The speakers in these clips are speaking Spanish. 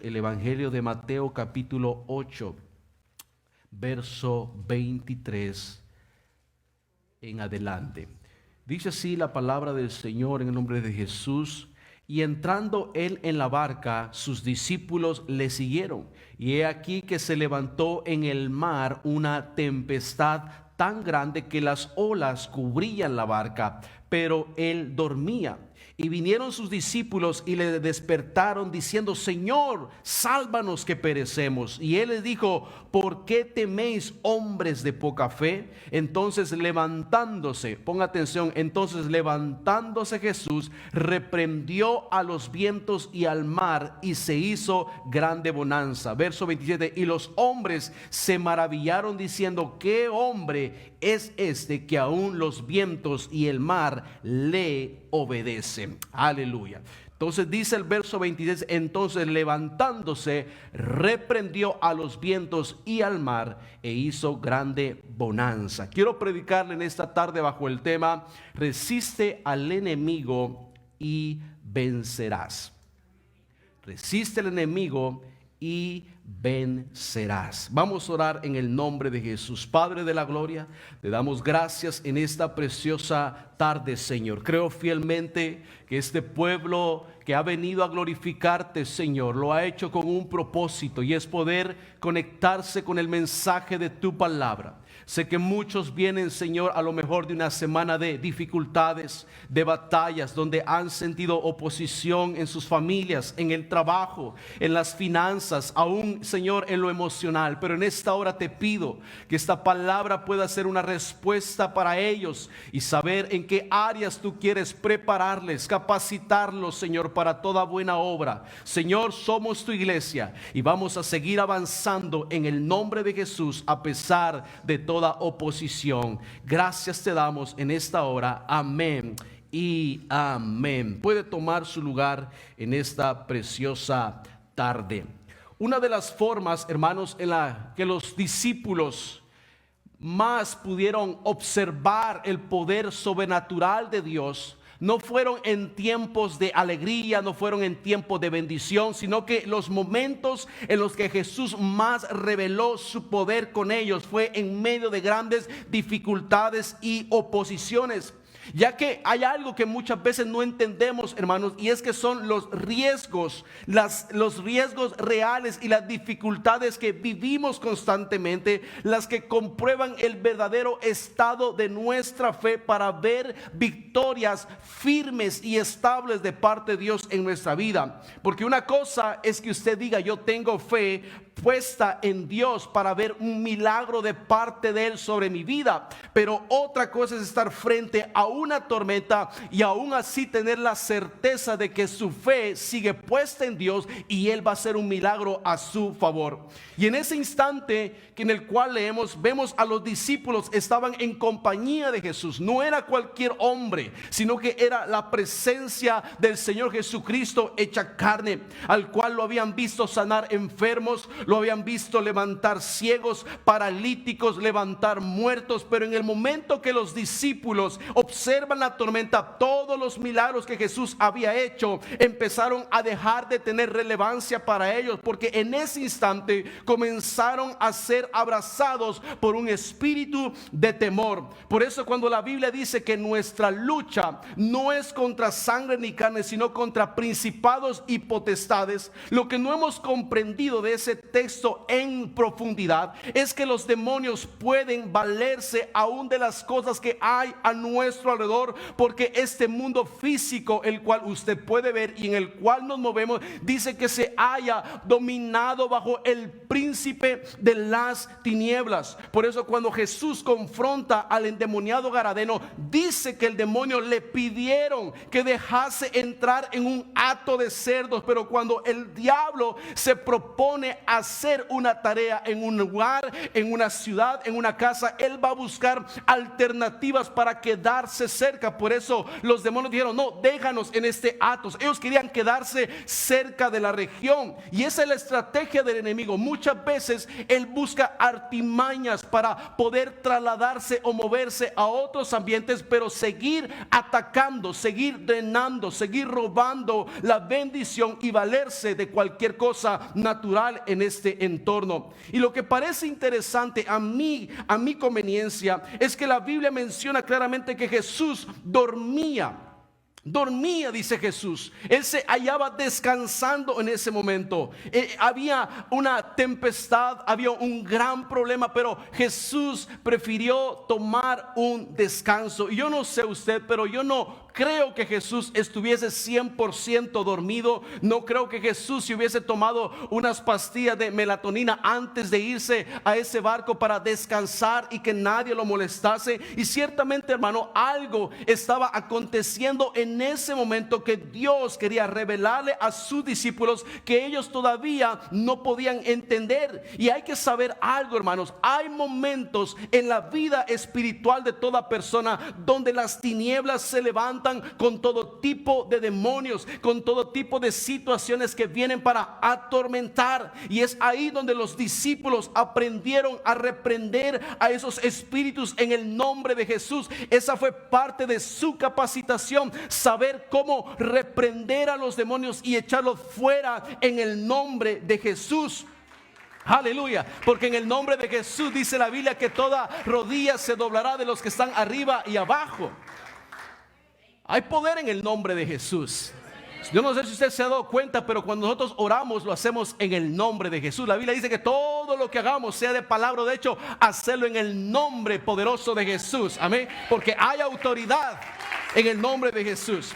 el Evangelio de Mateo capítulo 8, verso 23 en adelante. Dice así la palabra del Señor en el nombre de Jesús. Y entrando él en la barca, sus discípulos le siguieron. Y he aquí que se levantó en el mar una tempestad tan grande que las olas cubrían la barca, pero él dormía. Y vinieron sus discípulos y le despertaron diciendo: Señor, sálvanos que perecemos. Y él les dijo: ¿por qué teméis, hombres de poca fe? Entonces levantándose, ponga atención, entonces levantándose Jesús reprendió a los vientos y al mar, y se hizo grande bonanza. Verso 27, y los hombres se maravillaron diciendo: ¿qué hombre es este que aún los vientos y el mar le obedecen? Aleluya. Entonces dice el verso 26, entonces levantándose reprendió a los vientos y al mar e hizo grande bonanza. Quiero predicarle en esta tarde bajo el tema: resiste al enemigo y vencerás. Resiste al enemigo y vencerás. Vamos a orar en el nombre de Jesús. Padre de la gloria, te damos gracias en esta preciosa tarde, Señor. Creo fielmente que este pueblo que ha venido a glorificarte, Señor, lo ha hecho con un propósito, y es poder conectarse con el mensaje de tu palabra. Sé que muchos vienen, Señor, a lo mejor de una semana de dificultades, de batallas, donde han sentido oposición en sus familias, en el trabajo, en las finanzas, aún, Señor, en lo emocional. Pero en esta hora te pido que esta palabra pueda ser una respuesta para ellos, y saber en qué áreas tú quieres prepararles, capacitarlos, Señor, para toda buena obra. Señor, somos tu iglesia y vamos a seguir avanzando en el nombre de Jesús a pesar de toda oposición. Gracias te damos en esta hora. Amén y amén. Puede tomar su lugar en esta preciosa tarde. Una de las formas, hermanos, en la que los discípulos más pudieron observar el poder sobrenatural de Dios no fueron en tiempos de alegría, no fueron en tiempos de bendición, sino que los momentos en los que Jesús más reveló su poder con ellos fue en medio de grandes dificultades y oposiciones. Ya que hay algo que muchas veces no entendemos, hermanos, y es que son los riesgos, los riesgos reales y las dificultades que vivimos constantemente, las que comprueban el verdadero estado de nuestra fe para ver victorias firmes y estables de parte de Dios en nuestra vida. Porque una cosa es que usted diga: yo tengo fe puesta en Dios para ver un milagro de parte de Él sobre mi vida, pero otra cosa es estar frente a una tormenta y aún así tener la certeza de que su fe sigue puesta en Dios y Él va a hacer un milagro a su favor. Y en ese instante en el cual leemos, vemos a los discípulos estaban en compañía de Jesús. No era cualquier hombre, sino que era la presencia del Señor Jesucristo hecha carne, al cual lo habían visto sanar enfermos, lo habían visto levantar ciegos, paralíticos, levantar muertos. Pero en el momento que los discípulos observan la tormenta, todos los milagros que Jesús había hecho empezaron a dejar de tener relevancia para ellos, porque en ese instante comenzaron a ser abrazados por un espíritu de temor. Por eso cuando la Biblia dice que nuestra lucha no es contra sangre ni carne, sino contra principados y potestades, lo que no hemos comprendido de ese texto en profundidad es que los demonios pueden valerse aún de las cosas que hay a nuestro alrededor, porque este mundo físico, el cual usted puede ver y en el cual nos movemos, dice que se haya dominado bajo el príncipe de las tinieblas. Por eso cuando Jesús confronta al endemoniado gadareno, dice que el demonio le pidieron que dejase entrar en un hato de cerdos, pero cuando el diablo se propone a hacer una tarea en un lugar, en una ciudad, en una casa, él va a buscar alternativas para quedarse cerca. Por eso los demonios dijeron: no, déjanos en este Athos. Ellos querían quedarse cerca de la región, y esa es la estrategia del enemigo. Muchas veces él busca artimañas para poder trasladarse o moverse a otros ambientes, pero seguir atacando, seguir drenando, seguir robando la bendición y valerse de cualquier cosa natural en este entorno. Y lo que parece interesante a mi conveniencia es que la Biblia menciona claramente que Jesús dormía, dice Jesús. Él se hallaba descansando en ese momento. Había una tempestad, había un gran problema, pero Jesús prefirió tomar un descanso. Y yo no sé usted, pero yo no creo que Jesús estuviese 100% dormido. No creo que Jesús se hubiese tomado unas pastillas de melatonina antes de irse a ese barco para descansar y que nadie lo molestase. Y ciertamente, hermano, algo estaba aconteciendo en ese momento que Dios quería revelarle a sus discípulos, que ellos todavía no podían entender. Y hay que saber algo, hermanos: hay momentos en la vida espiritual de toda persona donde las tinieblas se levantan con todo tipo de demonios, con todo tipo de situaciones que vienen para atormentar. Y es ahí donde los discípulos aprendieron a reprender a esos espíritus en el nombre de Jesús. Esa fue parte de su capacitación, saber cómo reprender a los demonios y echarlos fuera en el nombre de Jesús. Aleluya, porque en el nombre de Jesús dice la Biblia que toda rodilla se doblará, de los que están arriba y abajo. Hay poder en el nombre de Jesús. Yo no sé si usted se ha dado cuenta, pero cuando nosotros oramos, lo hacemos en el nombre de Jesús. La Biblia dice que todo lo que hagamos, sea de palabra o de hecho, hacerlo en el nombre poderoso de Jesús. Amén. Porque hay autoridad en el nombre de Jesús.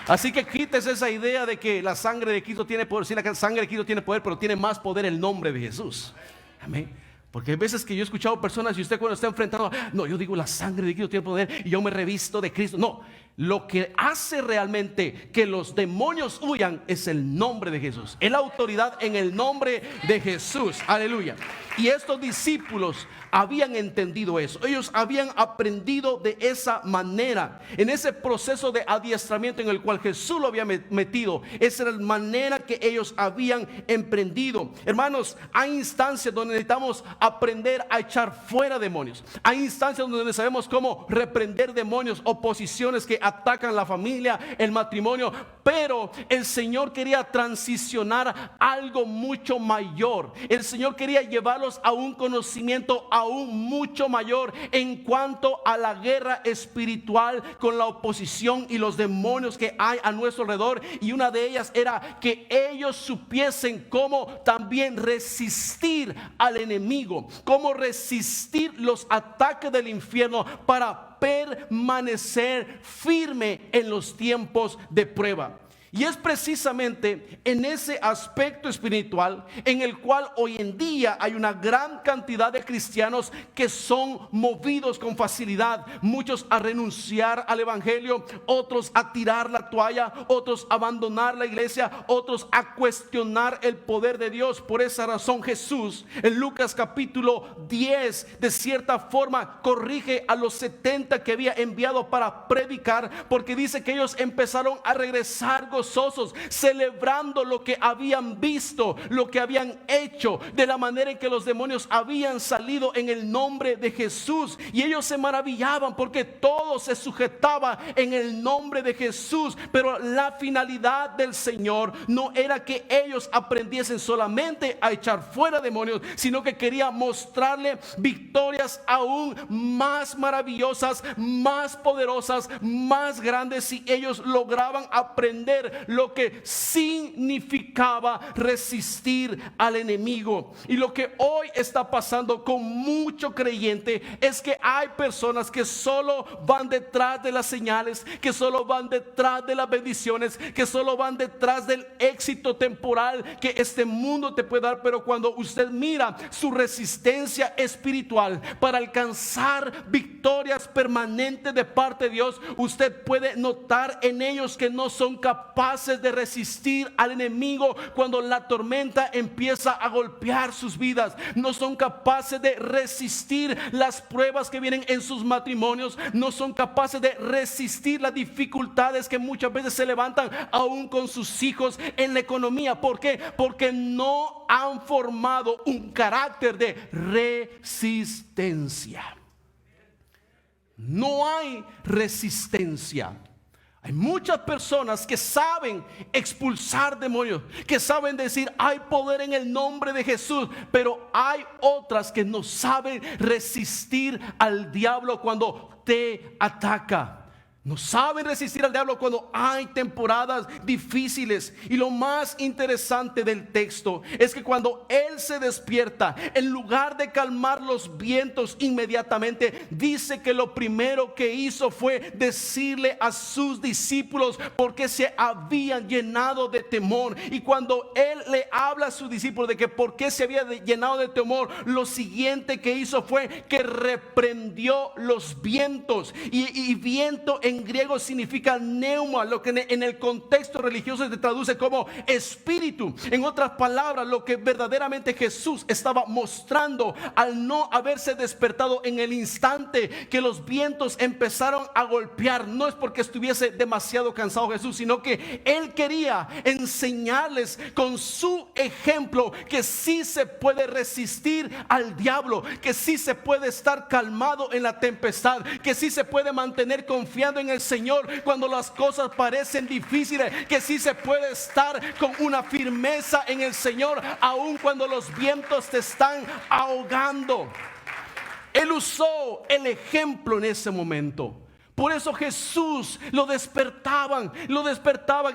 Así que quítese esa idea de que la sangre de Cristo tiene poder. Sí, la sangre de Cristo tiene poder, pero tiene más poder el nombre de Jesús. Amén. Porque hay veces que yo he escuchado personas, y usted cuando está enfrentando: no, yo digo la sangre de Cristo tiene poder y yo me revisto de Cristo. No, lo que hace realmente que los demonios huyan es el nombre de Jesús, es la autoridad en el nombre de Jesús. Aleluya. Y estos discípulos habían entendido eso. Ellos habían aprendido de esa manera, en ese proceso de adiestramiento en el cual Jesús lo había metido. Esa era la manera que ellos habían emprendido. Hermanos, hay instancias donde necesitamos aprender a echar fuera demonios. Hay instancias donde sabemos cómo reprender demonios, oposiciones que atacan la familia, el matrimonio. Pero el Señor quería transicionar algo mucho mayor. El Señor quería llevarlos a un conocimiento aún mucho mayor en cuanto a la guerra espiritual con la oposición y los demonios que hay a nuestro alrededor. Y una de ellas era que ellos supiesen cómo también resistir al enemigo, cómo resistir los ataques del infierno para permanecer firme en los tiempos de prueba. Y es precisamente en ese aspecto espiritual en el cual hoy en día hay una gran cantidad de cristianos que son movidos con facilidad. Muchos a renunciar al evangelio, otros a tirar la toalla, otros a abandonar la iglesia, otros a cuestionar el poder de Dios. Por esa razón Jesús en Lucas capítulo 10 de cierta forma corrige a los 70 que había enviado para predicar, porque dice que ellos empezaron a regresar gozosos, celebrando lo que habían visto, lo que habían hecho, de la manera en que los demonios habían salido en el nombre de Jesús. Y ellos se maravillaban porque todo se sujetaba en el nombre de Jesús. Pero la finalidad del Señor no era que ellos aprendiesen solamente a echar fuera demonios, sino que quería mostrarle victorias aún más maravillosas, más poderosas, más grandes, si ellos lograban aprender lo que significaba resistir al enemigo. Y lo que hoy está pasando con mucho creyente es que hay personas que solo van detrás de las señales, que solo van detrás de las bendiciones, que solo van detrás del éxito temporal que este mundo te puede dar. Pero cuando usted mira su resistencia espiritual para alcanzar victorias permanentes de parte de Dios, usted puede notar en ellos que no son capaces capaces de resistir al enemigo cuando la tormenta empieza a golpear sus vidas. No son capaces de resistir las pruebas que vienen en sus matrimonios. No son capaces de resistir las dificultades que muchas veces se levantan aún con sus hijos en la economía. ¿Por qué? Porque no han formado un carácter de resistencia. No hay resistencia. Hay muchas personas que saben expulsar demonios, que saben decir hay poder en el nombre de Jesús, pero hay otras que no saben resistir al diablo cuando te ataca. No saben resistir al diablo cuando hay temporadas difíciles. Y lo más interesante del texto es que cuando él se despierta, en lugar de calmar los vientos inmediatamente, dice que lo primero que hizo fue decirle a sus discípulos porque se habían llenado de temor. Y cuando él le habla a sus discípulos de que por qué se había llenado de temor, lo siguiente que hizo fue que reprendió los vientos. Y viento en griego significa neuma, lo que en el contexto religioso se traduce como espíritu. En otras palabras, lo que verdaderamente Jesús estaba mostrando al no haberse despertado en el instante que los vientos empezaron a golpear, no es porque estuviese demasiado cansado Jesús, sino que él quería enseñarles con su ejemplo que sí se puede resistir al diablo, que sí se puede estar calmado en la tempestad, que sí se puede mantener confiando en el Señor cuando las cosas parecen difíciles, que sí se puede estar con una firmeza en el Señor aun cuando los vientos te están ahogando. Él usó el ejemplo en ese momento. Por eso Jesús lo despertaban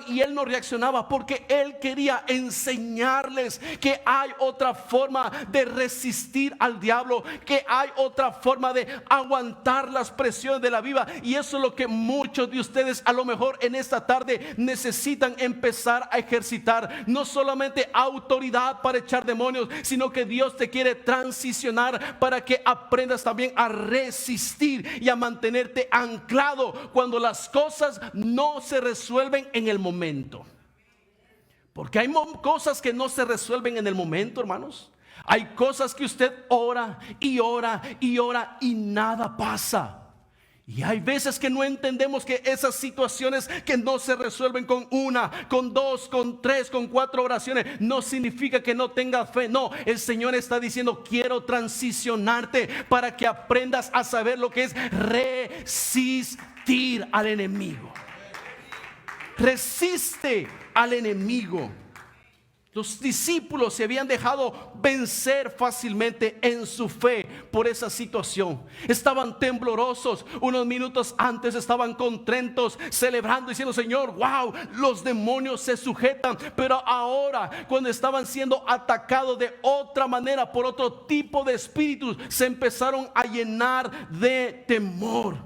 y él no reaccionaba, porque él quería enseñarles que hay otra forma de resistir al diablo, que hay otra forma de aguantar las presiones de la vida. Y eso es lo que muchos de ustedes a lo mejor en esta tarde necesitan empezar a ejercitar. No solamente autoridad para echar demonios, sino que Dios te quiere transicionar para que aprendas también a resistir y a mantenerte anclado cuando las cosas no se resuelven en el momento. Porque hay cosas que no se resuelven en el momento, hermanos. Hay cosas que usted ora y ora y ora y nada pasa. Y hay veces que no entendemos que esas situaciones que no se resuelven con una, con dos, con tres, con cuatro oraciones, no significa que no tengas fe. No, el Señor está diciendo: quiero transicionarte para que aprendas a saber lo que es resistir al enemigo. Resiste al enemigo. Los discípulos se habían dejado vencer fácilmente en su fe por esa situación. Estaban temblorosos. Unos minutos antes estaban contentos, celebrando, diciendo: Señor, wow, los demonios se sujetan. Pero ahora, cuando estaban siendo atacados de otra manera por otro tipo de espíritus, se empezaron a llenar de temor.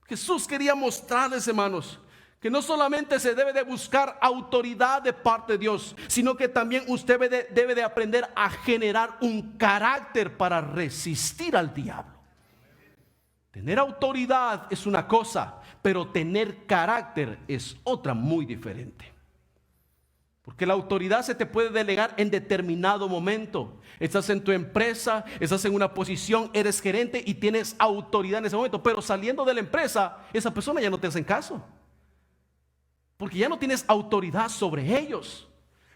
Jesús quería mostrarles, hermanos, que no solamente se debe de buscar autoridad de parte de Dios, sino que también usted debe de aprender a generar un carácter para resistir al diablo. Tener autoridad es una cosa, pero tener carácter es otra muy diferente. Porque la autoridad se te puede delegar en determinado momento. Estás en tu empresa, estás en una posición, eres gerente y tienes autoridad en ese momento, pero saliendo de la empresa, esa persona ya no te hace caso, porque ya no tienes autoridad sobre ellos.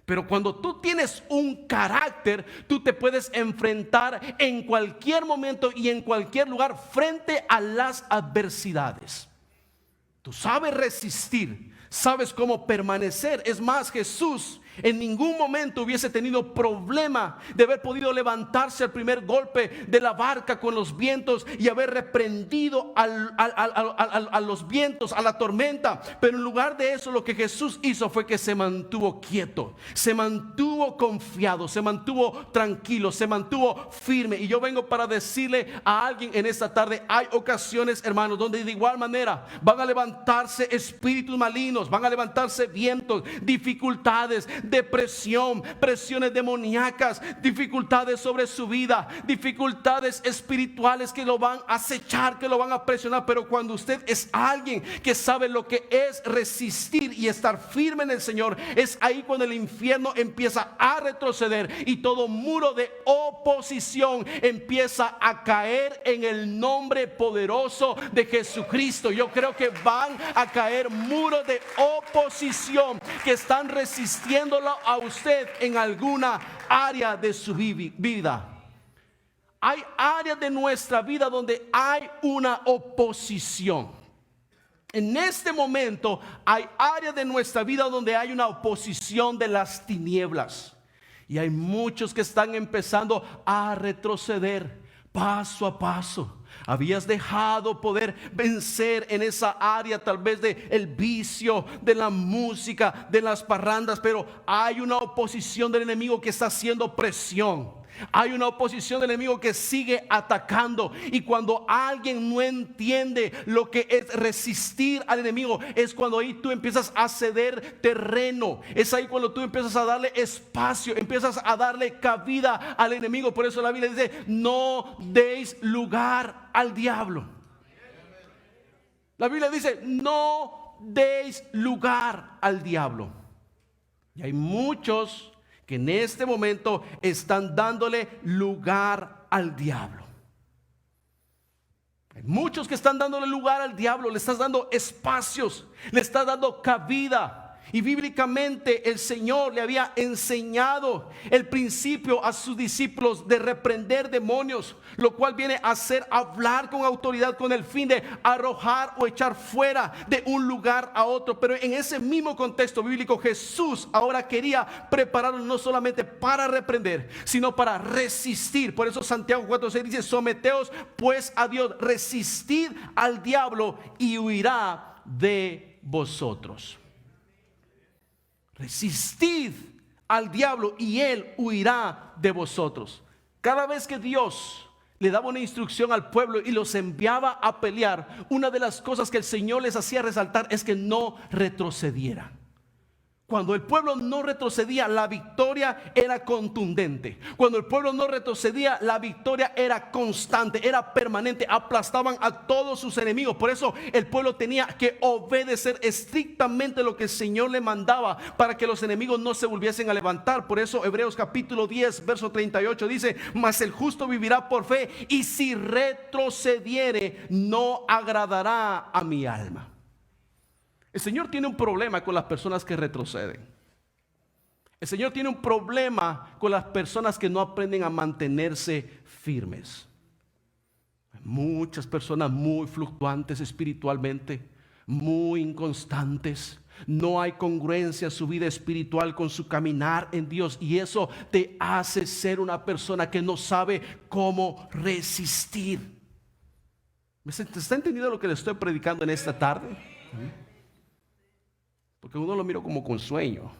Pero cuando tú tienes un carácter, tú te puedes enfrentar en cualquier momento y en cualquier lugar frente a las adversidades. Tú sabes resistir, sabes cómo permanecer. Es más, Jesús en ningún momento hubiese tenido problema de haber podido levantarse al primer golpe de la barca con los vientos y haber reprendido a los vientos, a la tormenta. Pero en lugar de eso, lo que Jesús hizo fue que se mantuvo quieto, se mantuvo confiado, se mantuvo tranquilo, se mantuvo firme. Y yo vengo para decirle a alguien en esta tarde: hay ocasiones, hermanos, donde de igual manera van a levantarse espíritus malignos, van a levantarse vientos, dificultades, depresión, presiones demoníacas, dificultades sobre su vida, dificultades espirituales que lo van a acechar, que lo van a presionar. Pero cuando usted es alguien que sabe lo que es resistir y estar firme en el Señor, es ahí cuando el infierno empieza a retroceder y todo muro de oposición empieza a caer en el nombre poderoso de Jesucristo. Yo creo que van a caer muros de oposición que están resistiéndolo a usted en alguna área de su vida. Hay áreas de nuestra vida donde hay una oposición. En este momento hay áreas de nuestra vida donde hay una oposición de las tinieblas. Y hay muchos que están empezando a retroceder paso a paso. Habías dejado poder vencer en esa área tal vez de el vicio, de la música, de las parrandas, pero hay una oposición del enemigo que está haciendo presión. Hay una oposición del enemigo que sigue atacando. Y cuando alguien no entiende lo que es resistir al enemigo, es cuando ahí tú empiezas a ceder terreno. Es ahí cuando tú empiezas a darle espacio, empiezas a darle cabida al enemigo. Por eso la Biblia dice: no deis lugar al diablo. La Biblia dice: no deis lugar al diablo. Y hay muchos que en este momento están dándole lugar al diablo. Hay muchos que están dándole lugar al diablo, le estás dando espacios, le estás dando cabida. Y bíblicamente el Señor le había enseñado el principio a sus discípulos de reprender demonios, lo cual viene a ser hablar con autoridad con el fin de arrojar o echar fuera de un lugar a otro. Pero en ese mismo contexto bíblico, Jesús ahora quería prepararnos no solamente para reprender, sino para resistir. Por eso Santiago 4:6 dice: someteos pues a Dios, resistid al diablo y huirá de vosotros. Resistid al diablo y él huirá de vosotros. Cada vez que Dios le daba una instrucción al pueblo y los enviaba a pelear, una de las cosas que el Señor les hacía resaltar es que no retrocedieran. Cuando el pueblo no retrocedía, la victoria era contundente. Cuando el pueblo no retrocedía, la victoria era constante, era permanente. Aplastaban a todos sus enemigos. Por eso el pueblo tenía que obedecer estrictamente lo que el Señor le mandaba para que los enemigos no se volviesen a levantar. Por eso Hebreos capítulo 10, verso 38 dice: mas el justo vivirá por fe, y si retrocediere, no agradará a mi alma. El Señor tiene un problema con las personas que retroceden. El Señor tiene un problema con las personas que no aprenden a mantenerse firmes. Hay muchas personas muy fluctuantes espiritualmente, muy inconstantes. No hay congruencia en su vida espiritual con su caminar en Dios, y eso te hace ser una persona que no sabe cómo resistir. ¿Me está entendiendo lo que le estoy predicando en esta tarde? Porque uno lo mira como con sueño.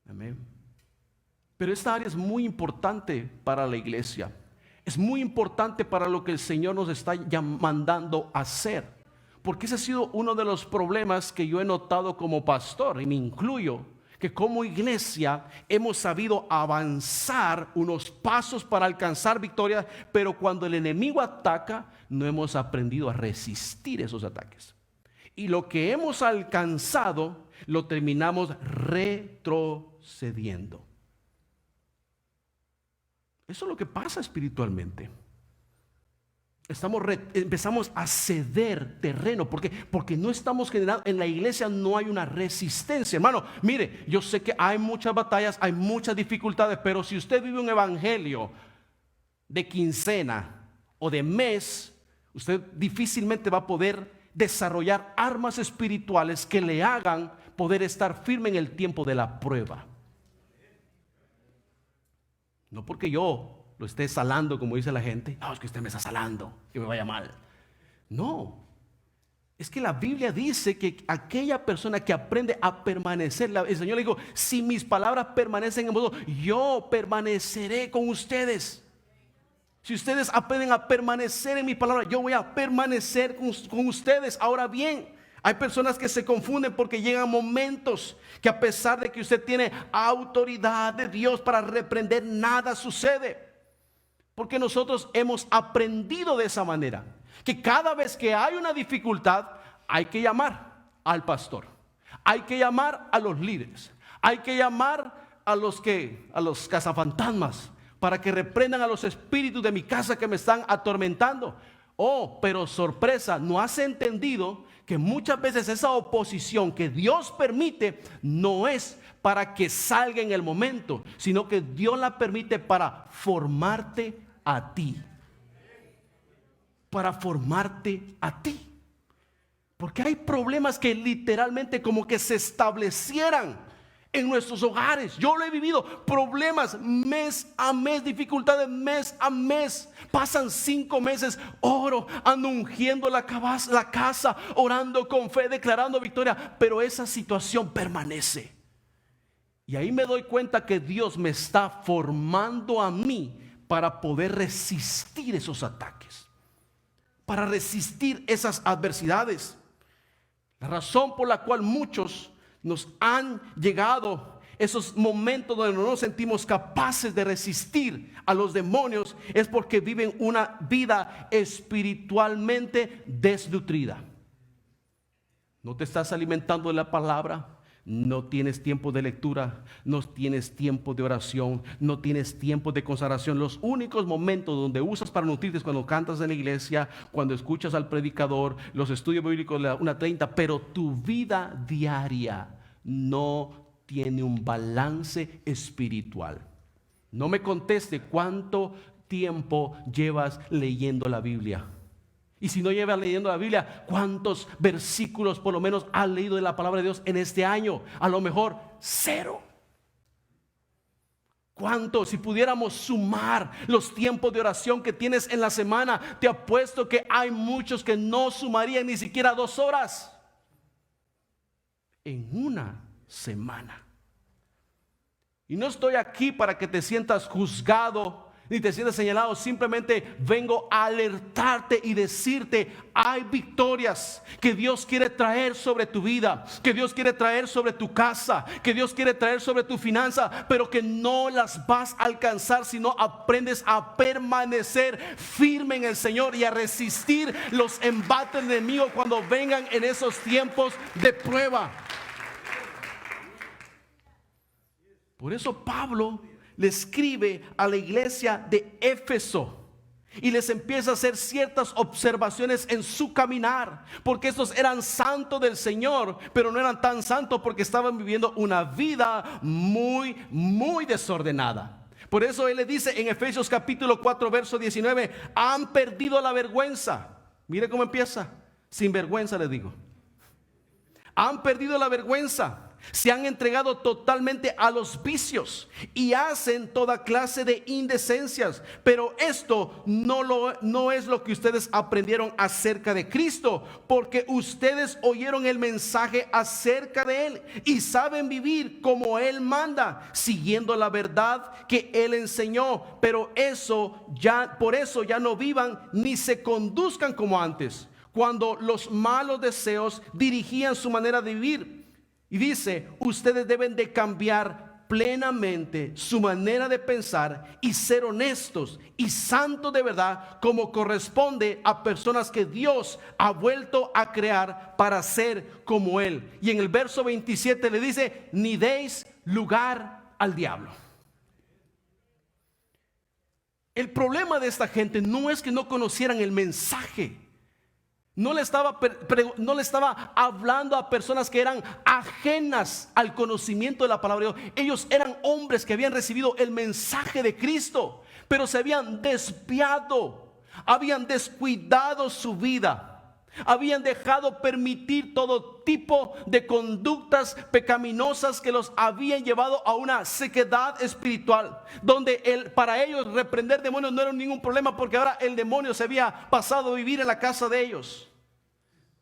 Amén. Pero esta área es muy importante para la iglesia. Es muy importante para lo que el Señor nos está mandando a hacer. Porque ese ha sido uno de los problemas que yo he notado como pastor, y me incluyo, que como iglesia hemos sabido avanzar unos pasos para alcanzar victoria, pero cuando el enemigo ataca, no hemos aprendido a resistir esos ataques. Y lo que hemos alcanzado lo terminamos retrocediendo. Eso es lo que pasa espiritualmente. Empezamos a ceder terreno porque no estamos generando, en la iglesia no hay una resistencia. Hermano, mire, yo sé que hay muchas batallas, hay muchas dificultades, pero si usted vive un evangelio de quincena o de mes, usted difícilmente va a poder desarrollar armas espirituales que le hagan poder estar firme en el tiempo de la prueba. No porque yo lo esté salando, como dice la gente. No, es que usted me está salando, que me vaya mal. No, es que la Biblia dice que aquella persona que aprende a permanecer, el Señor le dijo: si mis palabras permanecen en vosotros, yo permaneceré con ustedes. Si ustedes aprenden a permanecer en mi palabra, yo voy a permanecer con ustedes. Ahora bien, Hay personas que se confunden porque llegan momentos que a pesar de que usted tiene autoridad de Dios para reprender, nada sucede. Porque nosotros hemos aprendido de esa manera, que cada vez que hay una dificultad hay que llamar al pastor, hay que llamar a los líderes, hay que llamar a los cazafantasmas para que reprendan a los espíritus de mi casa que me están atormentando. Oh, pero sorpresa, no has entendido que muchas veces esa oposición que Dios permite no es para que salga en el momento, sino que Dios la permite para formarte a ti. Para formarte a ti. Porque hay problemas que literalmente como que se establecieran en nuestros hogares. Yo lo he vivido, problemas mes a mes, dificultades mes a mes. Pasan 5 meses, oro, ando ungiendo la casa, orando con fe, declarando victoria, pero esa situación permanece. Y ahí me doy cuenta que Dios me está formando a mí para poder resistir esos ataques, para resistir esas adversidades. La razón por la cual muchos nos han llegado esos momentos donde no nos sentimos capaces de resistir a los demonios es porque viven una vida espiritualmente desnutrida. No te estás alimentando de la palabra, no tienes tiempo de lectura, no tienes tiempo de oración, no tienes tiempo de consagración. Los únicos momentos donde usas para nutrirte es cuando cantas en la iglesia, cuando escuchas al predicador, los estudios bíblicos de la 1:30, pero tu vida diaria no tiene un balance espiritual. No me conteste cuánto tiempo llevas leyendo la Biblia. Y si no llevas leyendo la Biblia, ¿cuántos versículos por lo menos has leído de la palabra de Dios en este año? A lo mejor 0. ¿Cuánto? Si pudiéramos sumar los tiempos de oración que tienes en la semana, te apuesto que hay muchos que no sumarían ni siquiera 2 horas en una semana. Y no estoy aquí para que te sientas juzgado ni te sientas señalado. Simplemente vengo a alertarte y decirte: hay victorias que Dios quiere traer sobre tu vida, que Dios quiere traer sobre tu casa, que Dios quiere traer sobre tu finanza, pero que no las vas a alcanzar si no aprendes a permanecer firme en el Señor y a resistir los embates del enemigo cuando vengan en esos tiempos de prueba. Por eso Pablo le escribe a la iglesia de Éfeso y les empieza a hacer ciertas observaciones en su caminar, porque estos eran santos del Señor, pero no eran tan santos porque estaban viviendo una vida muy desordenada. Por eso él le dice en Efesios capítulo 4 verso 19: han perdido la vergüenza. Mire cómo empieza: sin vergüenza les digo. Han perdido la vergüenza. Se han entregado totalmente a los vicios y hacen toda clase de indecencias. Pero esto no es lo que ustedes aprendieron acerca de Cristo, porque ustedes oyeron el mensaje acerca de Él y saben vivir como Él manda, siguiendo la verdad que Él enseñó. Pero por eso ya no vivan ni se conduzcan como antes, cuando los malos deseos dirigían su manera de vivir. Y dice: ustedes deben de cambiar plenamente su manera de pensar y ser honestos y santos de verdad, como corresponde a personas que Dios ha vuelto a crear para ser como Él. Y en el verso 27 le dice: ni deis lugar al diablo. El problema de esta gente no es que no conocieran el mensaje. No le estaba hablando a personas que eran ajenas al conocimiento de la palabra de Dios. Ellos eran hombres que habían recibido el mensaje de Cristo, pero se habían desviado, habían descuidado su vida, habían dejado permitir todo tipo de conductas pecaminosas que los habían llevado a una sequedad espiritual, donde para ellos reprender demonios no era ningún problema, porque ahora el demonio se había pasado a vivir en la casa de ellos.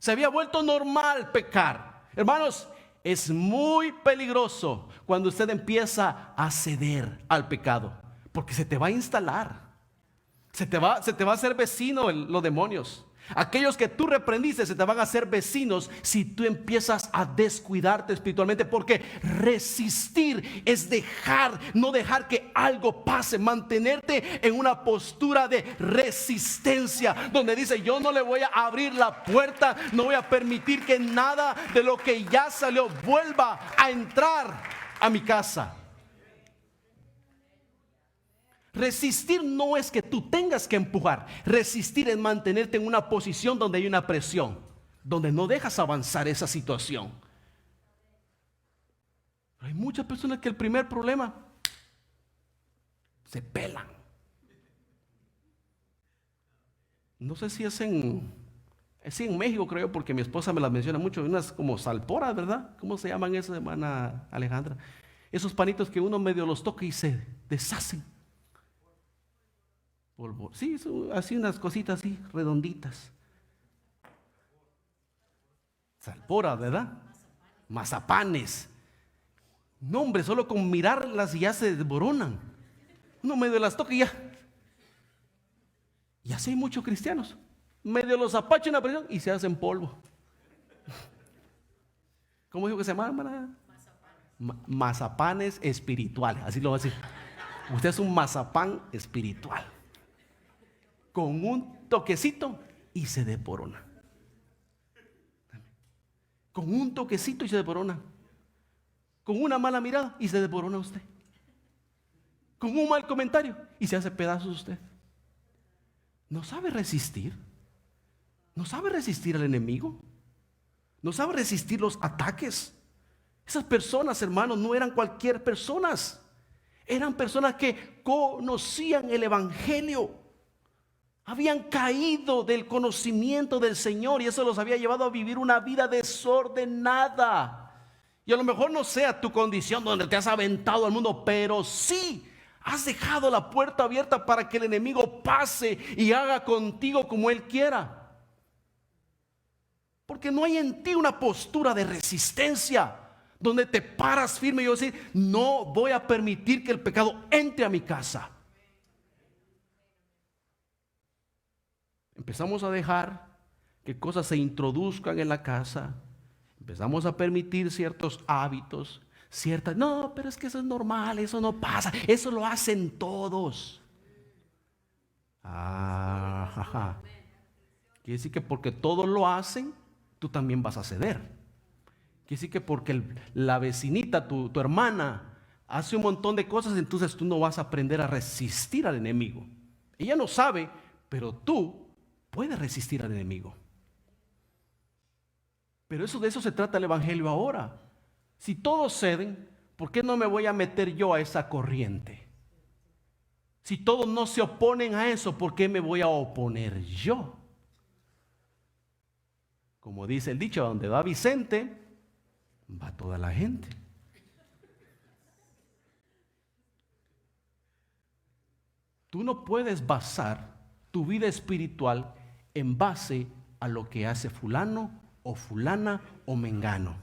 Se había vuelto normal pecar. Hermanos, es muy peligroso cuando usted empieza a ceder al pecado, porque se te va a instalar, se te va a hacer vecino los demonios. Aquellos que tú reprendiste se te van a hacer vecinos si tú empiezas a descuidarte espiritualmente, porque resistir es no dejar que algo pase, mantenerte en una postura de resistencia, donde dice: yo no le voy a abrir la puerta, no voy a permitir que nada de lo que ya salió vuelva a entrar a mi casa. Resistir no es que tú tengas que empujar. Resistir es mantenerte en una posición donde hay una presión, donde no dejas avanzar esa situación. Hay muchas personas que el primer problema se pelan. No sé si es en México, creo, porque mi esposa me las menciona mucho. Unas como salporas, ¿verdad? ¿Cómo se llaman esas, hermana Alejandra? Esos panitos que uno medio los toca y se deshacen. Polvo. Sí, así unas cositas así, redonditas. Salpora, ¿verdad? Mazapanes. No, hombre, solo con mirarlas ya se desboronan. Uno medio las toca y ya. Y así hay muchos cristianos. Medio los apachan la presión y se hacen polvo. ¿Cómo dijo que se llama, hermana? Mazapanes espirituales, así lo va a decir. Usted es un mazapán espiritual. Con un toquecito y se desborona. Con un toquecito y se desborona. Con una mala mirada y se desborona usted. Con un mal comentario y se hace pedazos usted. No sabe resistir. No sabe resistir al enemigo. No sabe resistir los ataques. Esas personas, hermanos, no eran cualquier personas. Eran personas que conocían el evangelio. Habían caído del conocimiento del Señor y eso los había llevado a vivir una vida desordenada. Y a lo mejor no sea tu condición donde te has aventado al mundo, pero sí has dejado la puerta abierta para que el enemigo pase y haga contigo como él quiera. Porque no hay en ti una postura de resistencia donde te paras firme y decir: no voy a permitir que el pecado entre a mi casa. Empezamos a dejar que cosas se introduzcan en la casa. Empezamos a permitir ciertos hábitos, no, pero es que eso es normal, eso no pasa, eso lo hacen todos. Quiere decir que porque todos lo hacen, tú también vas a ceder. Quiere decir que porque la vecinita, tu hermana, hace un montón de cosas, entonces tú no vas a aprender a resistir al enemigo. Ella no sabe, pero tú puede resistir al enemigo. Pero de eso se trata el evangelio ahora. Si todos ceden, ¿por qué no me voy a meter yo a esa corriente? Si todos no se oponen a eso, ¿por qué me voy a oponer yo? Como dice el dicho, donde va Vicente, va toda la gente. Tú no puedes basar tu vida espiritual en base a lo que hace fulano o fulana o mengano.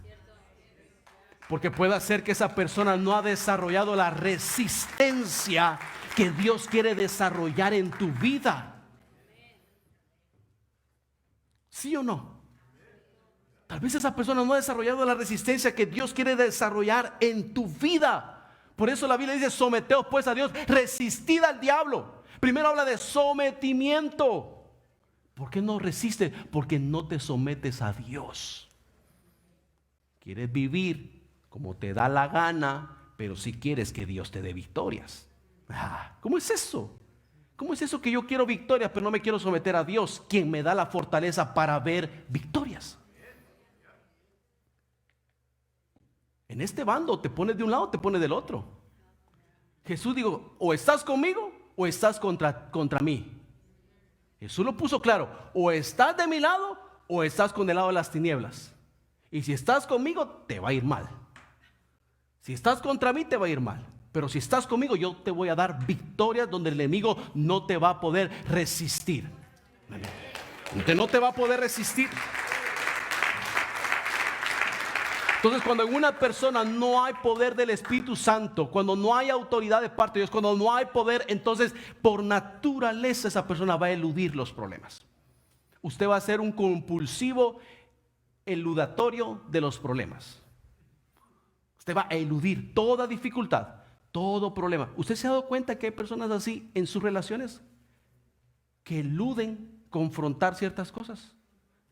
Porque puede ser que esa persona no ha desarrollado la resistencia que Dios quiere desarrollar en tu vida. ¿Sí o no? Tal vez esa persona no ha desarrollado la resistencia que Dios quiere desarrollar en tu vida. Por eso la Biblia dice: someteos pues a Dios, resistid al diablo. Primero habla de sometimiento. ¿Por qué no resistes? Porque no te sometes a Dios. Quieres vivir como te da la gana, pero si quieres que Dios te dé victorias. ¿Cómo es eso? ¿Cómo es eso que yo quiero victorias, pero no me quiero someter a Dios, quien me da la fortaleza para ver victorias? En este bando te pones de un lado, te pones del otro. Jesús dijo: o estás conmigo o estás contra mí. Jesús lo puso claro: o estás de mi lado o estás con el lado de las tinieblas. Y si estás conmigo, te va a ir mal. Si estás contra mí, te va a ir mal. Pero si estás conmigo, yo te voy a dar victorias donde el enemigo no te va a poder resistir. Donde no te va a poder resistir. Entonces, cuando en una persona no hay poder del Espíritu Santo, cuando no hay autoridad de parte de Dios, cuando no hay poder, entonces por naturaleza esa persona va a eludir los problemas. Usted va a ser un compulsivo eludatorio de los problemas. Usted va a eludir toda dificultad, todo problema. ¿Usted se ha dado cuenta que hay personas así en sus relaciones? Que eluden confrontar ciertas cosas.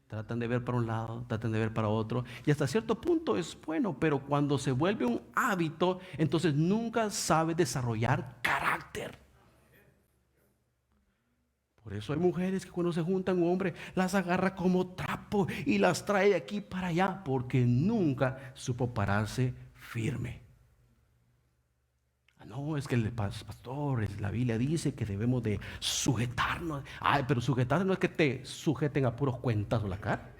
Tratan de ver para un lado, tratan de ver para otro. Y hasta cierto punto es bueno, pero cuando se vuelve un hábito, entonces nunca sabe desarrollar carácter. Por eso hay mujeres que cuando se juntan un hombre las agarra como trapo y las trae de aquí para allá, porque nunca supo pararse firme. No, es que el pastor, la Biblia dice que debemos de sujetarnos. Ay, pero sujetarse no es que te sujeten a puros cuentazos la cara.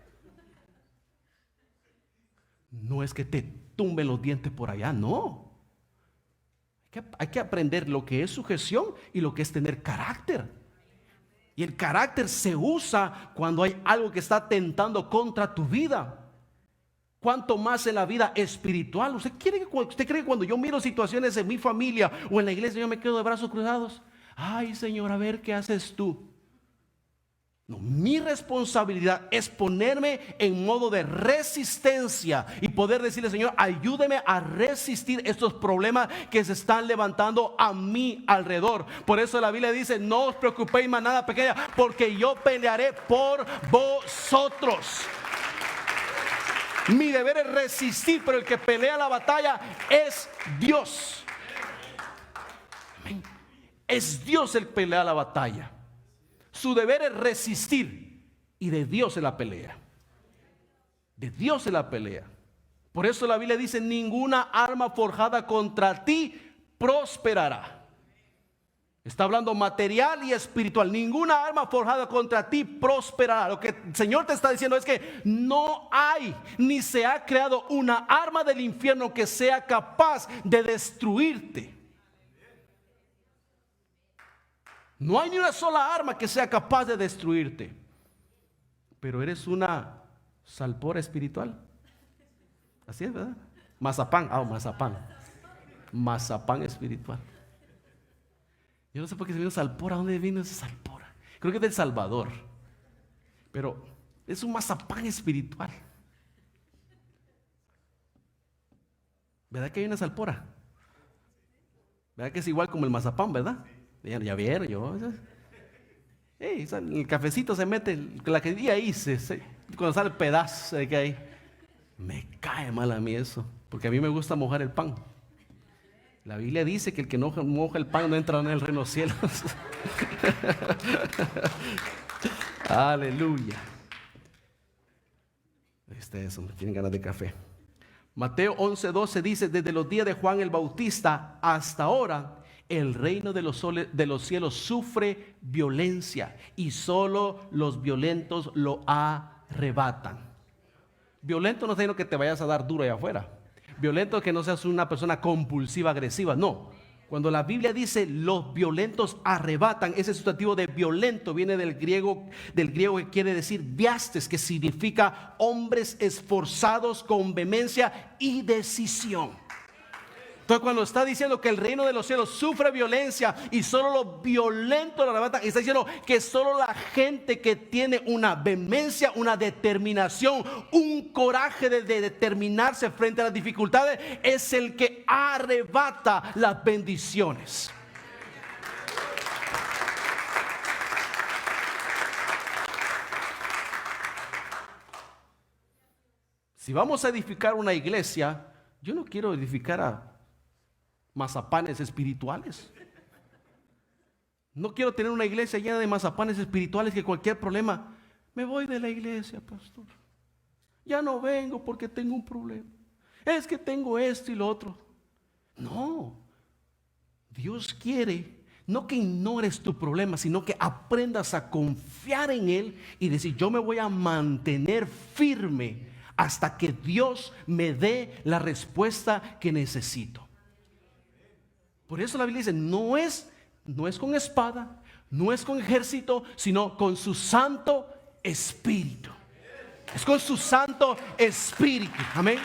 No es que te tumben los dientes por allá, no. Hay que aprender lo que es sujeción y lo que es tener carácter. Y el carácter se usa cuando hay algo que está atentando contra tu vida. Cuanto más en la vida espiritual. ¿Usted cree que cuando yo miro situaciones en mi familia o en la iglesia yo me quedo de brazos cruzados? Ay, Señor, a ver qué haces tú. No, mi responsabilidad es ponerme en modo de resistencia y poder decirle, Señor, ayúdeme a resistir estos problemas que se están levantando a mi alrededor. Por eso la Biblia dice, no os preocupéis, manada pequeña, porque yo pelearé por vosotros. Mi deber es resistir, pero el que pelea la batalla es Dios. Amén. Es Dios el que pelea la batalla. Su deber es resistir y de Dios es la pelea. De Dios es la pelea. Por eso la Biblia dice, ninguna arma forjada contra ti prosperará. Está hablando material y espiritual. Ninguna arma forjada contra ti prosperará. Lo que el Señor te está diciendo es que no hay ni se ha creado una arma del infierno que sea capaz de destruirte. No hay ni una sola arma que sea capaz de destruirte. Pero eres una salpora espiritual. Así es, ¿verdad? Mazapán, mazapán espiritual. Yo no sé por qué se vino salpora. ¿Dónde vino ese salpora? Creo que es del Salvador. Pero es un mazapán espiritual. ¿Verdad que hay una salpora? ¿Verdad que es igual como el mazapán, verdad? Ya vieron, yo. El cafecito se mete, la que día ahí, cuando sale el pedazo de que hay. Me cae mal a mí eso, porque a mí me gusta mojar el pan. La Biblia dice que el que no moja el pan no entra en el reino de los cielos. Aleluya. Ustedes tienen ganas de café. Mateo 11:12 dice, desde los días de Juan el Bautista hasta ahora, el reino de los cielos sufre violencia y solo los violentos lo arrebatan. Violento no es que te vayas a dar duro allá afuera. Violento es que no seas una persona compulsiva, agresiva. No. Cuando la Biblia dice los violentos arrebatan, ese sustantivo de violento viene del griego que quiere decir viastes, que significa hombres esforzados con vehemencia y decisión. Entonces, cuando está diciendo que el reino de los cielos sufre violencia y solo los violentos lo arrebatan, está diciendo que solo la gente que tiene una vehemencia, una determinación, un coraje de determinarse frente a las dificultades es el que arrebata las bendiciones. Si vamos a edificar una iglesia, yo no quiero edificar a mazapanes espirituales. No quiero tener una iglesia llena de mazapanes espirituales que cualquier problema, me voy de la iglesia, pastor. Ya no vengo porque tengo un problema. Es que tengo esto y lo otro. No. Dios quiere no que ignores tu problema, sino que aprendas a confiar en Él y decir, yo me voy a mantener firme hasta que Dios me dé la respuesta que necesito. Por eso la Biblia dice, no es con espada, no es con ejército, sino con su Santo Espíritu. Es con su Santo Espíritu. Amén.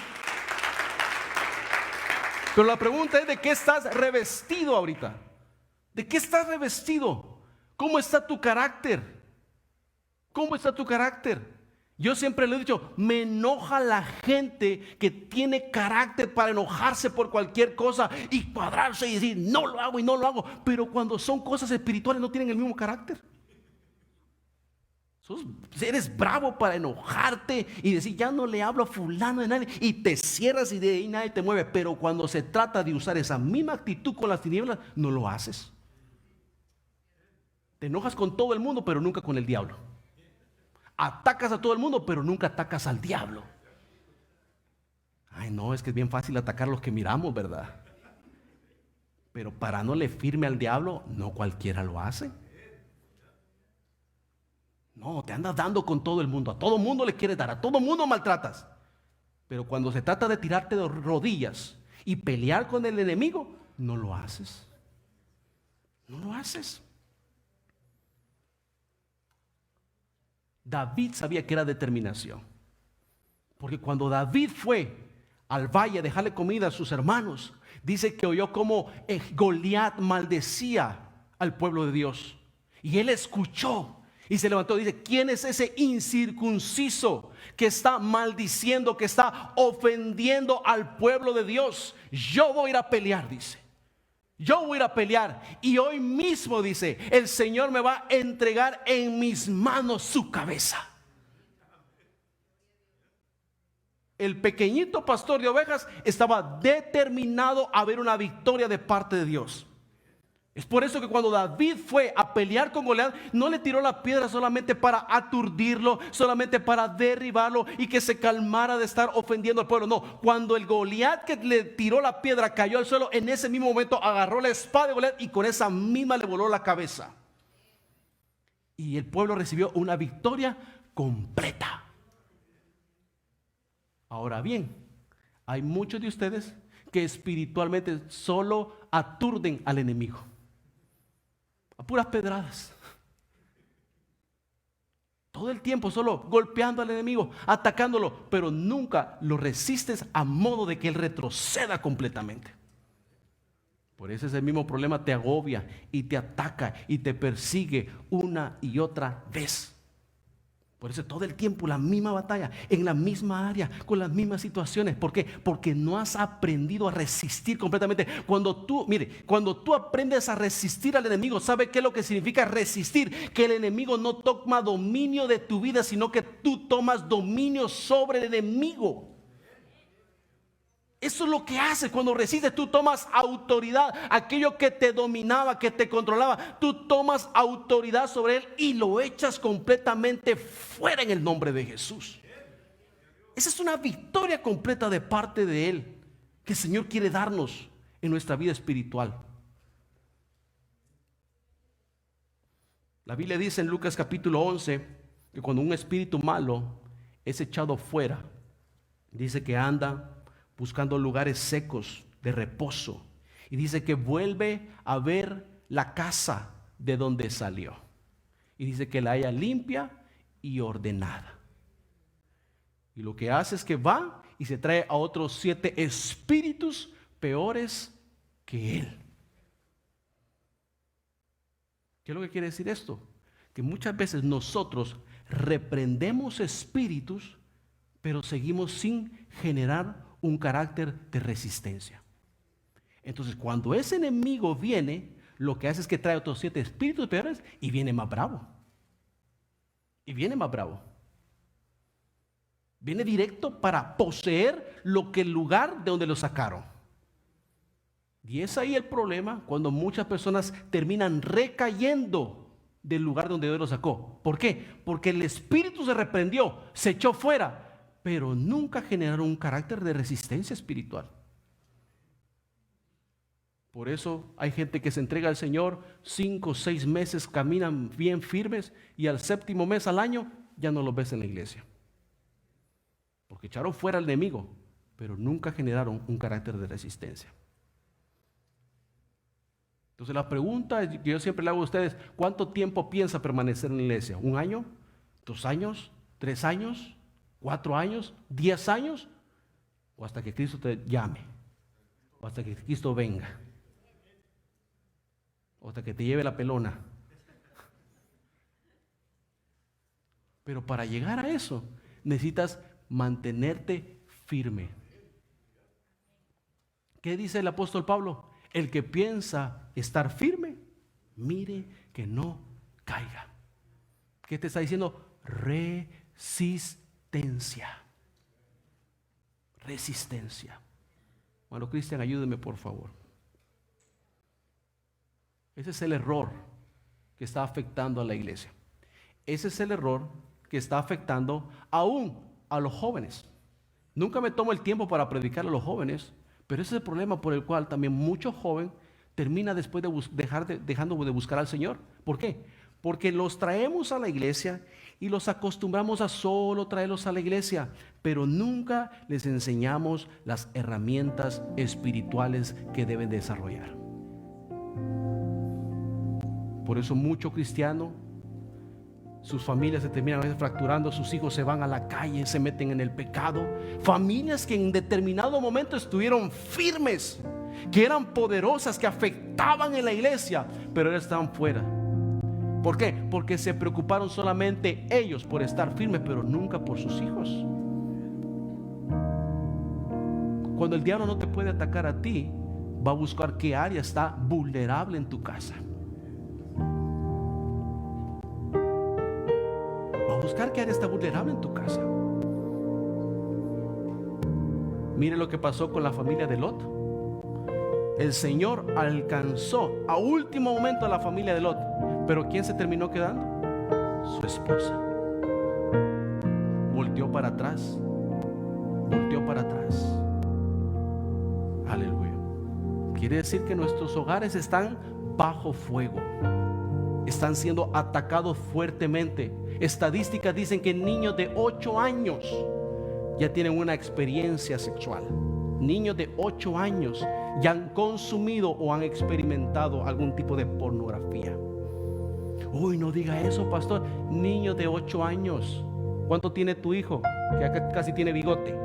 Pero la pregunta es, ¿de qué estás revestido ahorita? ¿De qué estás revestido? ¿Cómo está tu carácter? ¿Cómo está tu carácter? Yo siempre le he dicho, me enoja la gente que tiene carácter para enojarse por cualquier cosa y cuadrarse y decir, no lo hago y no lo hago. Pero cuando son cosas espirituales no tienen el mismo carácter. Eres bravo para enojarte y decir, ya no le hablo a fulano de nadie, y te cierras y de ahí nadie te mueve. Pero cuando se trata de usar esa misma actitud con las tinieblas, no lo haces. Te enojas con todo el mundo, pero nunca con el diablo. Atacas a todo el mundo, pero nunca atacas al diablo. Ay, no, es que es bien fácil atacar a los que miramos, ¿verdad? Pero parándole firme al diablo, no cualquiera lo hace. No, te andas dando con todo el mundo. A todo mundo le quieres dar, a todo mundo maltratas. Pero cuando se trata de tirarte de rodillas y pelear con el enemigo, no lo haces. No lo haces. David sabía que era determinación. Porque cuando David fue al valle a dejarle comida a sus hermanos, dice que oyó como Goliat maldecía al pueblo de Dios. Y él escuchó y se levantó y dice, ¿quién es ese incircunciso que está maldiciendo, que está ofendiendo al pueblo de Dios? Yo voy a ir a pelear, dice. Yo voy a ir a pelear y hoy mismo, dice, el Señor me va a entregar en mis manos su cabeza. El pequeñito pastor de ovejas estaba determinado a ver una victoria de parte de Dios. Es por eso que cuando David fue a pelear con Goliat, no le tiró la piedra solamente para aturdirlo, solamente para derribarlo y que se calmara de estar ofendiendo al pueblo. No, cuando el Goliat que le tiró la piedra cayó al suelo, en ese mismo momento agarró la espada de Goliat y con esa misma le voló la cabeza. Y el pueblo recibió una victoria completa. Ahora bien, hay muchos de ustedes que espiritualmente solo aturden al enemigo. A puras pedradas. Todo el tiempo solo golpeando al enemigo, atacándolo, pero nunca lo resistes a modo de que él retroceda completamente. Por eso ese mismo problema te agobia y te ataca y te persigue una y otra vez. Por eso todo el tiempo la misma batalla, en la misma área, con las mismas situaciones. ¿Por qué? Porque no has aprendido a resistir completamente. Cuando tú aprendes a resistir al enemigo, ¿sabe qué es lo que significa resistir? Que el enemigo no toma dominio de tu vida, sino que tú tomas dominio sobre el enemigo. Eso es lo que haces cuando resistes. Tú tomas autoridad. Aquello que te dominaba, que te controlaba, tú tomas autoridad sobre él y lo echas completamente fuera en el nombre de Jesús. Esa es una victoria completa de parte de él que el Señor quiere darnos en nuestra vida espiritual. La Biblia dice en Lucas capítulo 11 que cuando un espíritu malo es echado fuera, dice que anda buscando lugares secos de reposo. Y dice que vuelve a ver la casa de donde salió. Y dice que la halla limpia y ordenada. Y lo que hace es que va y se trae a otros 7 espíritus peores que él. ¿Qué es lo que quiere decir esto? Que muchas veces nosotros reprendemos espíritus, pero seguimos sin generar un carácter de resistencia. Entonces, cuando ese enemigo viene, lo que hace es que trae otros 7 espíritus peores y viene más bravo. Y viene más bravo. Viene directo para poseer el lugar de donde lo sacaron. Y es ahí el problema cuando muchas personas terminan recayendo del lugar donde Dios lo sacó. ¿Por qué? Porque el espíritu se reprendió, se echó fuera, pero nunca generaron un carácter de resistencia espiritual. Por eso hay gente que se entrega al Señor 5 o 6 meses, caminan bien firmes y al 7º mes, al año, ya no los ves en la iglesia. Porque echaron fuera al enemigo, pero nunca generaron un carácter de resistencia. Entonces la pregunta que yo siempre le hago a ustedes, ¿cuánto tiempo piensa permanecer en la iglesia? ¿1 año? ¿2 años? ¿3 años? 4 años, 10 años, o hasta que Cristo te llame, o hasta que Cristo venga, o hasta que te lleve la pelona. Pero para llegar a eso, necesitas mantenerte firme. ¿Qué dice el apóstol Pablo? El que piensa estar firme, mire que no caiga. ¿Qué te está diciendo? Resistencia. Resistencia. Bueno, Cristian, ayúdeme por favor. Ese es el error que está afectando a la iglesia. Ese es el error que está afectando aún a los jóvenes. Nunca me tomo el tiempo para predicar a los jóvenes, pero ese es el problema por el cual también muchos jóvenes terminan después de dejando de buscar al Señor. ¿Por qué? Porque los traemos a la iglesia y los acostumbramos a solo traerlos a la iglesia, pero nunca les enseñamos las herramientas espirituales que deben desarrollar. Por eso muchos cristianos, sus familias se terminan a veces fracturando, sus hijos se van a la calle, se meten en el pecado. Familias que en determinado momento estuvieron firmes, que eran poderosas, que afectaban en la iglesia, pero ahora están fuera. ¿Por qué? Porque se preocuparon solamente ellos por estar firmes, pero nunca por sus hijos. Cuando el diablo no te puede atacar a ti, va a buscar qué área está vulnerable en tu casa. Va a buscar qué área está vulnerable en tu casa. Mire lo que pasó con la familia de Lot. El Señor alcanzó a último momento a la familia de Lot, pero ¿quién se terminó quedando? Su esposa. Volteó para atrás. Volteó para atrás. Aleluya. Quiere decir que nuestros hogares están bajo fuego. Están siendo atacados fuertemente. Estadísticas dicen que niños de 8 años ya tienen una experiencia sexual. Niños de 8 años ya han consumido o han experimentado algún tipo de pornografía. Uy, no diga eso, pastor. Niños de 8 años. ¿Cuánto tiene tu hijo? Que acá casi tiene bigote.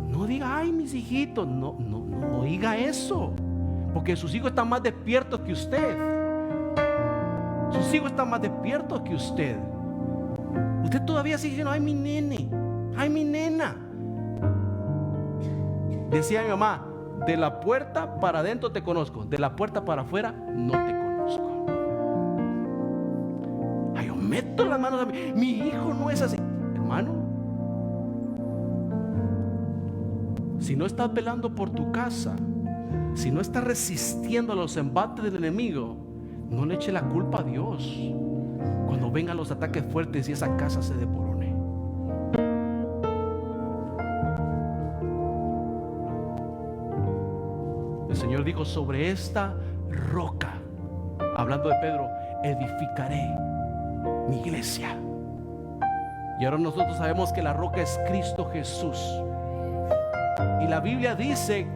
No diga, ay, mis hijitos. No diga eso. Porque sus hijos están más despiertos que usted. Sus hijos están más despiertos que usted. Usted todavía sigue diciendo, ay, mi nene, ay, mi nena. Decía mi mamá, de la puerta para adentro te conozco, de la puerta para afuera no te conozco. Ay, yo meto las manos a mí. Mi hijo no es así. Hermano, si no estás velando por tu casa, si no estás resistiendo a los embates del enemigo, no le eche la culpa a Dios cuando vengan los ataques fuertes y esa casa se devorone. El Señor dijo, sobre esta roca, hablando de Pedro, edificaré mi iglesia. Y ahora nosotros sabemos que la roca es Cristo Jesús. Y la Biblia dice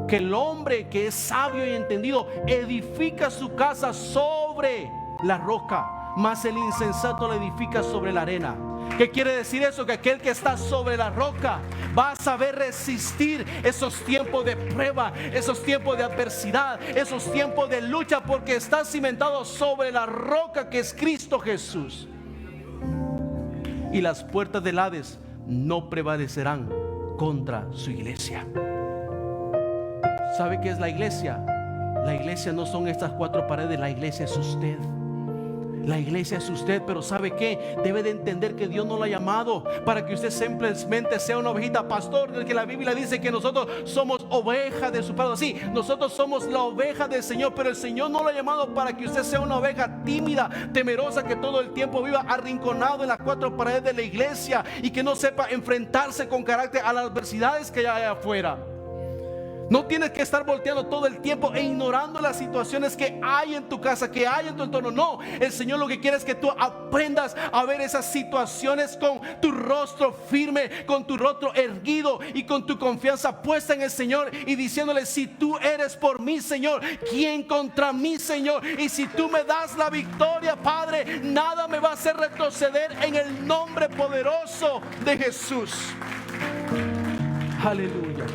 que el hombre que es sabio y entendido edifica su casa sobre la roca, mas el insensato la edifica sobre la arena. ¿Qué quiere decir eso? Que aquel que está sobre la roca va a saber resistir esos tiempos de prueba, esos tiempos de adversidad, esos tiempos de lucha, porque está cimentado sobre la roca que es Cristo Jesús. Y las puertas del Hades no prevalecerán contra su iglesia. ¿Sabe qué es la iglesia? La iglesia no son estas 4 paredes, la iglesia es usted. La iglesia es usted, pero ¿sabe qué? Debe de entender que Dios no lo ha llamado para que usted simplemente sea una ovejita. Pastor, del que la Biblia dice que nosotros somos ovejas de su Padre. Sí, nosotros somos la oveja del Señor, pero el Señor no lo ha llamado para que usted sea una oveja tímida, temerosa, que todo el tiempo viva arrinconado en las 4 paredes de la iglesia y que no sepa enfrentarse con carácter a las adversidades que hay afuera. No tienes que estar volteando todo el tiempo e ignorando las situaciones que hay en tu casa, que hay en tu entorno. No, el Señor lo que quiere es que tú aprendas a ver esas situaciones con tu rostro firme, con tu rostro erguido y con tu confianza puesta en el Señor, y diciéndole, si tú eres por mí, Señor, ¿quién contra mí, Señor? Y si tú me das la victoria, Padre, nada me va a hacer retroceder, en el nombre poderoso de Jesús. Aleluya.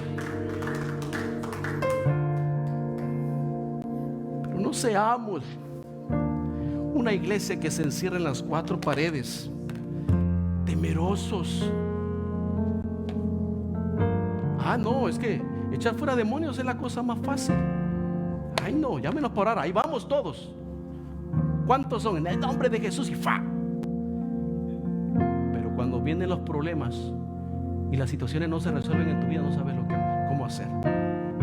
No seamos una iglesia que se encierra en las cuatro paredes, temerosos. No, es que echar fuera demonios es la cosa más fácil. Ay no, llámenos por ahora, ahí vamos todos. ¿Cuántos son? En el nombre de Jesús y fa. Pero cuando vienen los problemas y las situaciones no se resuelven en tu vida, no sabes cómo hacer.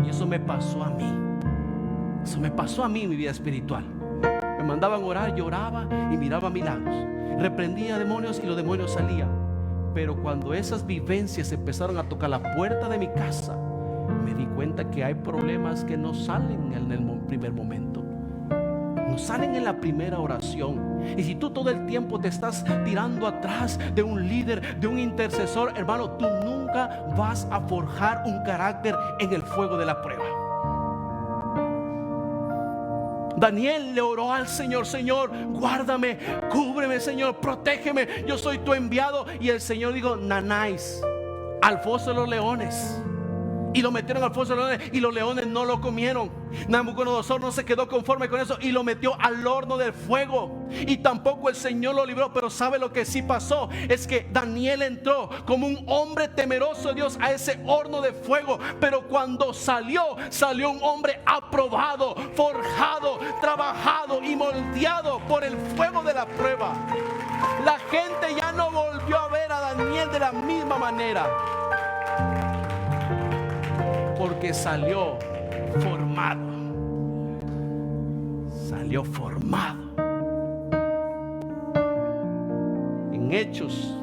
Y eso me pasó a mí. Eso me pasó a mí en mi vida espiritual. Me mandaban orar, lloraba y miraba milagros. Reprendía demonios y los demonios salían. Pero cuando esas vivencias empezaron a tocar la puerta de mi casa, me di cuenta que hay problemas que no salen en el primer momento, no salen en la primera oración. Y si tú todo el tiempo te estás tirando atrás de un líder, de un intercesor, hermano, tú nunca vas a forjar un carácter en el fuego de la prueba. Daniel le oró al Señor: Señor, guárdame, cúbreme, Señor, protégeme, yo soy tu enviado. Y el Señor dijo: Nanáis, al foso de los leones. Y lo metieron al foso de los leones y los leones no lo comieron. Nabucodonosor no se quedó conforme con eso y lo metió al horno del fuego. Y tampoco el Señor lo libró. Pero ¿sabe lo que sí pasó? Es que Daniel entró como un hombre temeroso de Dios a ese horno de fuego. Pero cuando salió un hombre aprobado, forjado, trabajado y moldeado por el fuego de la prueba. La gente ya no volvió a ver a Daniel de la misma manera, porque salió formado. Salió formado. En Hechos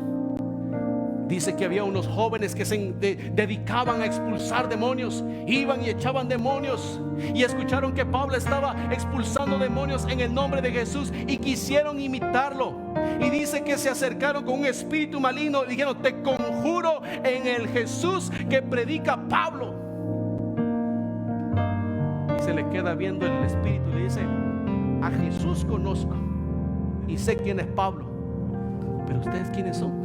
dice que había unos jóvenes que se dedicaban a expulsar demonios. Iban y echaban demonios. Y escucharon que Pablo estaba expulsando demonios en el nombre de Jesús y quisieron imitarlo. Y dice que se acercaron con un espíritu maligno y dijeron: te conjuro en el Jesús que predica Pablo. Se le queda viendo el espíritu y le dice: a Jesús conozco y sé quién es Pablo, pero ustedes quiénes son.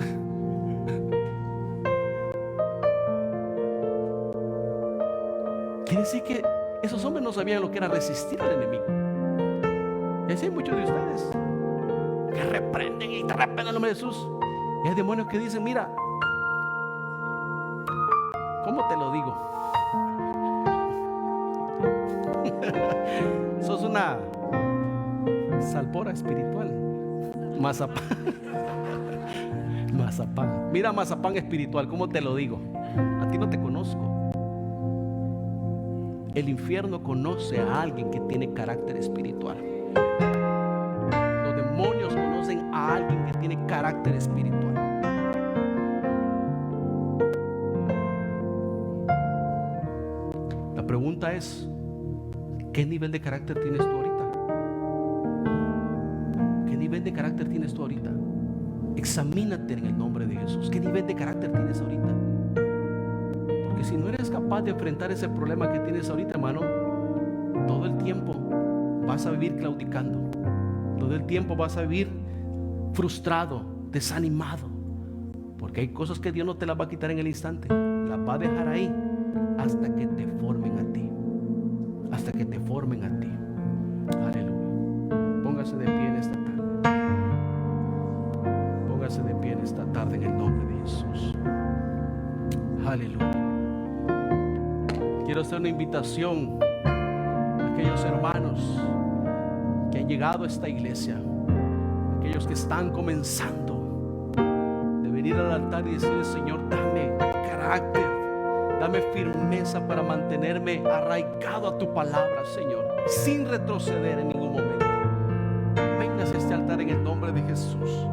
Quiere decir que esos hombres no sabían lo que era resistir al enemigo. Y así hay muchos de ustedes que reprenden y te reprenden el nombre de Jesús, y hay demonios que dicen: mira, ¿cómo te lo digo? Sos una salpora espiritual. Mazapán. Mazapán. Mira, mazapán espiritual, ¿cómo te lo digo? A ti no te conozco. El infierno conoce a alguien que tiene carácter espiritual. Los demonios conocen a alguien que tiene carácter espiritual. La pregunta es: ¿qué nivel de carácter tienes tú ahorita? ¿Qué nivel de carácter tienes tú ahorita? Examínate en el nombre de Jesús. ¿Qué nivel de carácter tienes ahorita? Porque si no eres capaz de enfrentar ese problema que tienes ahorita, hermano, todo el tiempo vas a vivir claudicando. Todo el tiempo vas a vivir frustrado, desanimado. Porque hay cosas que Dios no te las va a quitar en el instante. Las va a dejar ahí hasta que te formen a ti. Hasta que te formen a ti. Aleluya. Póngase de pie en esta tarde. Póngase de pie en esta tarde en el nombre de Jesús. Aleluya. Quiero hacer una invitación a aquellos hermanos que han llegado a esta iglesia, aquellos que están comenzando, de venir al altar y decirle: Señor, dame carácter, dame firmeza para mantenerme arraigado a tu palabra, Señor, sin retroceder en ningún momento. Vengas a este altar en el nombre de Jesús.